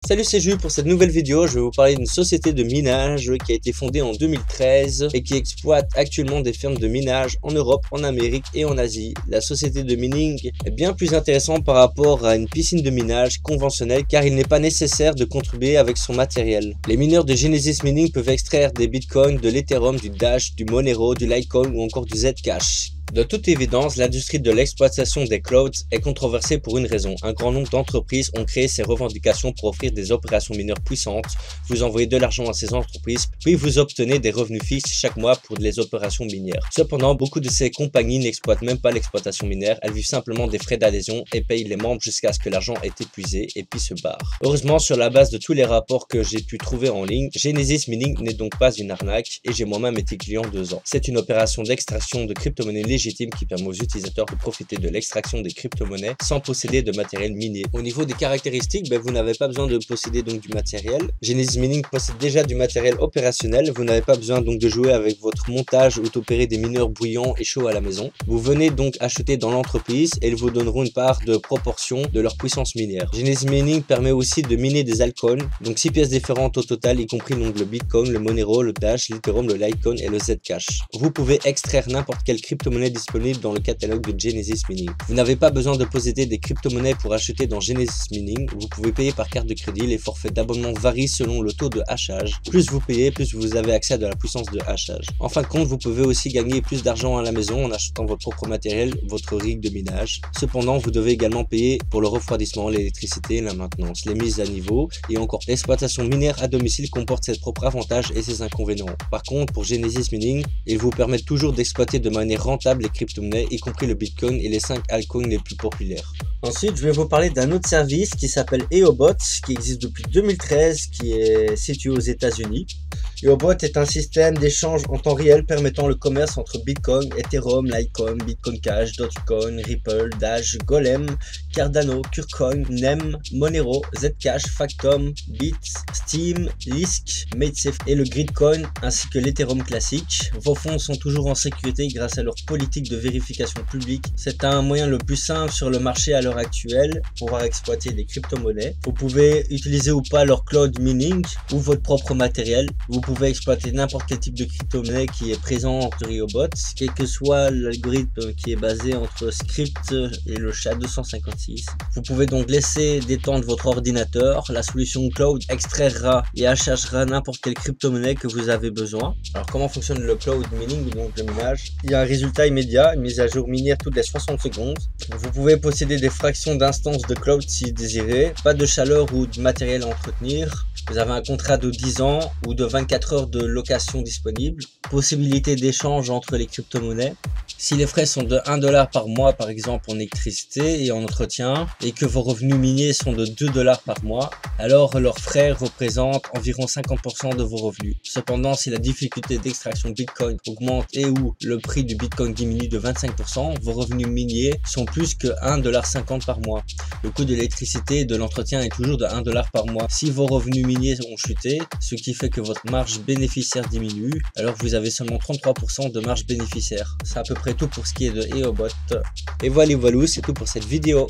Salut, c'est Jules. Pour cette nouvelle vidéo, je vais vous parler d'une société de minage qui a été fondée en 2013 et qui exploite actuellement des fermes de minage en Europe, en Amérique et en Asie. La société de mining est bien plus intéressante par rapport à une piscine de minage conventionnelle car il n'est pas nécessaire de contribuer avec son matériel. Les mineurs de Genesis Mining peuvent extraire des bitcoins, de l'Ethereum, du Dash, du Monero, du Litecoin ou encore du Zcash. De toute évidence, l'industrie de l'exploitation des clouds est controversée pour une raison. Un grand nombre d'entreprises ont créé ces revendications pour offrir des opérations mineures puissantes. Vous envoyez de l'argent à ces entreprises, puis vous obtenez des revenus fixes chaque mois pour les opérations minières. Cependant, beaucoup de ces compagnies n'exploitent même pas l'exploitation minière. Elles vivent simplement des frais d'adhésion et payent les membres jusqu'à ce que l'argent est épuisé et puis se barrent. Heureusement, sur la base de tous les rapports que j'ai pu trouver en ligne, Genesis Mining n'est donc pas une arnaque et j'ai moi-même été client 2 ans. C'est une opération d'extraction de crypto-monnaies légitime qui permet aux utilisateurs de profiter de l'extraction des crypto-monnaies sans posséder de matériel minier. Au niveau des caractéristiques, vous n'avez pas besoin de posséder donc du matériel. Genesis Mining possède déjà du matériel opérationnel. Vous n'avez pas besoin donc de jouer avec votre montage ou d'opérer des mineurs bouillants et chauds à la maison. Vous venez donc acheter dans l'entreprise et ils vous donneront une part de proportion de leur puissance minière. Genesis Mining permet aussi de miner des altcoins, donc 6 pièces différentes au total, y compris donc le Bitcoin, le Monero, le Dash, l'Ethereum, le Litecoin et le Zcash. Vous pouvez extraire n'importe quelle crypto-monnaie disponible dans le catalogue de Genesis Mining. Vous n'avez pas besoin de posséder des crypto-monnaies pour acheter dans Genesis Mining. Vous pouvez payer par carte de crédit. Les forfaits d'abonnement varient selon le taux de hachage. Plus vous payez, plus vous avez accès à de la puissance de hachage. En fin de compte, vous pouvez aussi gagner plus d'argent à la maison en achetant votre propre matériel, votre rig de minage. Cependant, vous devez également payer pour le refroidissement, l'électricité, la maintenance, les mises à niveau et encore. L'exploitation minière à domicile comporte ses propres avantages et ses inconvénients. Par contre, pour Genesis Mining, ils vous permettent toujours d'exploiter de manière rentable les crypto-monnaies, y compris le Bitcoin et les 5 altcoins les plus populaires. Ensuite, je vais vous parler d'un autre service qui s'appelle EOBOT, qui existe depuis 2013, qui est situé aux États-Unis. EOBOT est un système d'échange en temps réel permettant le commerce entre Bitcoin, Ethereum, Litecoin, Bitcoin Cash, Dogecoin, Ripple, Dash, Golem, Cardano, KuCoin, NEM, Monero, Zcash, Factom, Bit, Steem, Lisk, MadeSafe et le Gridcoin ainsi que l'Ethereum classique. Vos fonds sont toujours en sécurité grâce à leur politique de vérification publique. C'est un moyen le plus simple sur le marché à l'heure actuelle pour pouvoir exploiter des crypto-monnaies. Vous pouvez utiliser ou pas leur cloud mining ou votre propre matériel. Vous pouvez exploiter n'importe quel type de crypto-monnaie qui est présent sur EOBOT, quel que soit l'algorithme qui est basé entre Script et le SHA-256. Vous pouvez donc laisser détendre votre ordinateur. La solution cloud extraira et hachagera n'importe quelle crypto-monnaie que vous avez besoin. Alors comment fonctionne le cloud mining, donc le minage? Il y a un résultat immédiat, une mise à jour minière toutes les 60 secondes. Vous pouvez posséder des fractions d'instances de cloud si désiré, pas de chaleur ou de matériel à entretenir. Vous avez un contrat de 10 ans ou de 24 heures de location disponible. Possibilité d'échange entre les crypto-monnaies. Si les frais sont de $1 par mois par exemple en électricité et en entretien et que vos revenus miniers sont de $2 par mois, alors leurs frais représentent environ 50% de vos revenus. Cependant, si la difficulté d'extraction Bitcoin augmente et ou le prix du Bitcoin diminue de 25%, vos revenus miniers sont plus que $1,50 par mois. Le coût de l'électricité et de l'entretien est toujours de $1 par mois. Si vos revenus miniers ont chuté, ce qui fait que votre marge bénéficiaire diminue, alors vous avez seulement 33% de marge bénéficiaire. C'est à peu près tout pour ce qui est de EOBOT. Et voilà, c'est tout pour cette vidéo.